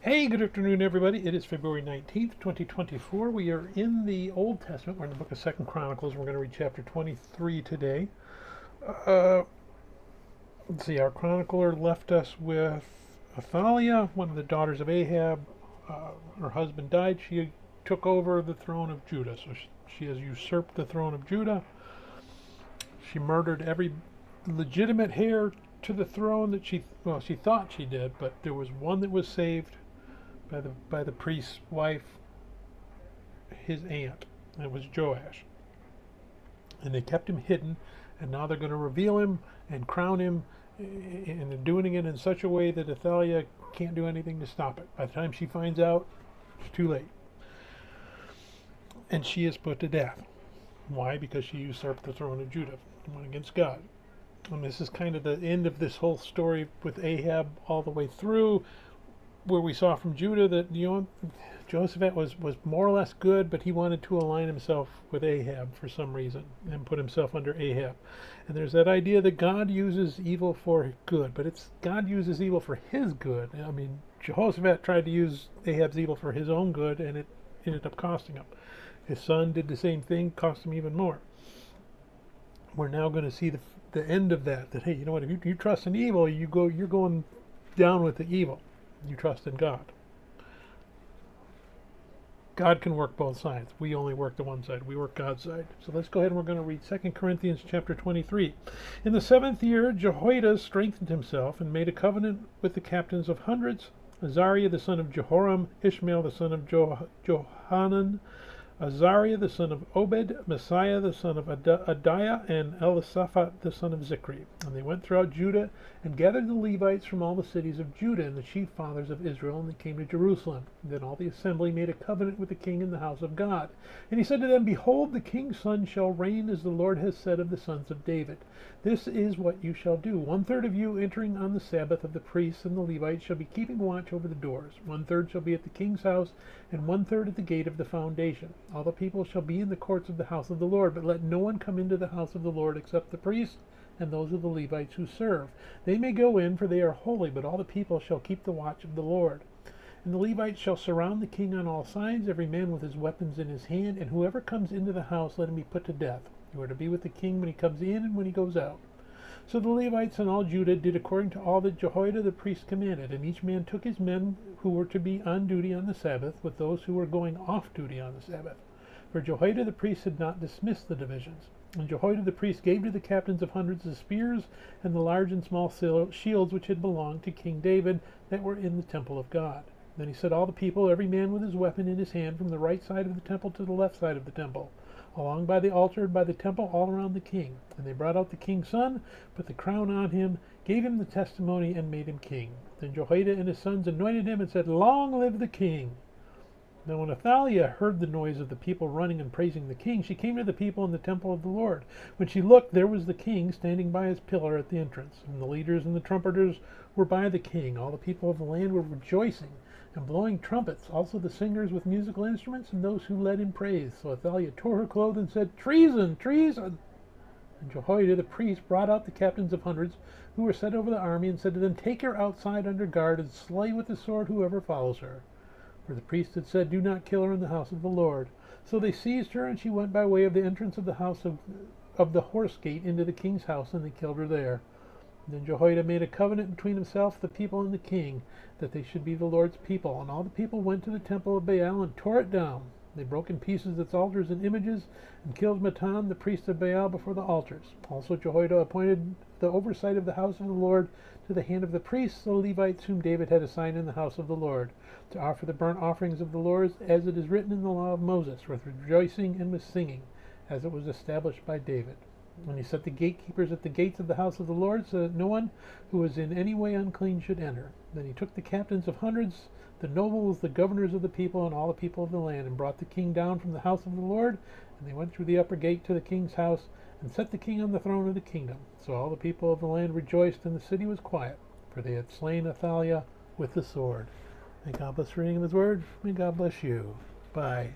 Hey, good afternoon, everybody. It is February 19th, 2024. We are in the Old Testament. We're in the book of 2nd Chronicles. We're going to read chapter 23 today. Let's see, our chronicler left us with Athaliah, one of the daughters of Ahab. Her husband died. She took over the throne of Judah. So she has usurped the throne of Judah. She murdered every legitimate heir to the throne that she thought she did, but there was one that was saved by the priest's wife, his aunt, and it was Joash. And they kept him hidden, and now they're going to reveal him and crown him, and they're doing it in such a way that Athaliah can't do anything to stop it. By the time she finds out, it's too late. And she is put to death. Why? Because she usurped the throne of Judah, went against God. And this is kind of the end of this whole story with Ahab all the way through, where we saw from Judah that Jehoshaphat was more or less good, but he wanted to align himself with Ahab for some reason and put himself under Ahab. And there's that idea that God uses evil for good, but it's God uses evil for his good. I mean, Jehoshaphat tried to use Ahab's evil for his own good, and it ended up costing him. His son did the same thing, cost him even more. We're now going to see the end of that. That hey, you know what? If you trust in evil, you're going down with the evil. You trust in God. God can work both sides. We only work the one side. We work God's side. So let's go ahead and we're going to read 2 Corinthians chapter 23. In the 7th year, Jehoiada strengthened himself and made a covenant with the captains of hundreds, Azariah the son of Jehoram, Ishmael the son of Johanan, Azariah the son of Obed, Messiah the son of Adiah, and Elisaphat the son of Zikri. And they went throughout Judah and gathered the Levites from all the cities of Judah and the chief fathers of Israel, and they came to Jerusalem. And then all the assembly made a covenant with the king in the house of God. And he said to them, Behold, the king's son shall reign as the Lord has said of the sons of David. This is what you shall do. 1/3 of you entering on the Sabbath of the priests and the Levites shall be keeping watch over the doors. 1/3 shall be at the king's house, and 1/3 at the gate of the foundation. All the people shall be in the courts of the house of the Lord, but let no one come into the house of the Lord except the priests and those of the Levites who serve. They may go in, for they are holy, but all the people shall keep the watch of the Lord. And the Levites shall surround the king on all sides, every man with his weapons in his hand, and whoever comes into the house, let him be put to death. You are to be with the king when he comes in and when he goes out. So the Levites and all Judah did according to all that Jehoiada the priest commanded, and each man took his men who were to be on duty on the Sabbath with those who were going off duty on the Sabbath. For Jehoiada the priest had not dismissed the divisions. And Jehoiada the priest gave to the captains of hundreds the spears and the large and small shields which had belonged to King David that were in the temple of God. Then he set all the people, every man with his weapon in his hand, from the right side of the temple to the left side of the temple, along by the altar and by the temple all around the king. And they brought out the king's son, put the crown on him, gave him the testimony, and made him king. Then Jehoiada and his sons anointed him and said, Long live the king! Now when Athaliah heard the noise of the people running and praising the king, she came to the people in the temple of the Lord. When she looked, there was the king standing by his pillar at the entrance, and the leaders and the trumpeters were by the king. All the people of the land were rejoicing and blowing trumpets, also the singers with musical instruments and those who led in praise. So Athaliah tore her clothes and said, Treason! Treason! And Jehoiada the priest brought out the captains of hundreds who were set over the army and said to them, Take her outside under guard and slay with the sword whoever follows her. For the priest had said, Do not kill her in the house of the Lord. So they seized her, and she went by way of the entrance of the house of the horse gate into the king's house, and they killed her there. Then Jehoiada made a covenant between himself, the people, and the king, that they should be the Lord's people. And all the people went to the temple of Baal and tore it down. They broke in pieces its altars and images, and killed Mattan, the priest of Baal, before the altars. Also Jehoiada appointed the oversight of the house of the Lord to the hand of the priests, the Levites, whom David had assigned in the house of the Lord, to offer the burnt offerings of the Lord, as it is written in the law of Moses, with rejoicing and with singing, as it was established by David. And he set the gatekeepers at the gates of the house of the Lord, so that no one who was in any way unclean should enter. Then he took the captains of hundreds, the nobles, the governors of the people, and all the people of the land, and brought the king down from the house of the Lord, and they went through the upper gate to the king's house, and set the king on the throne of the kingdom. So all the people of the land rejoiced, and the city was quiet, for they had slain Athaliah with the sword. May God bless the reading of his word. May God bless you. Bye.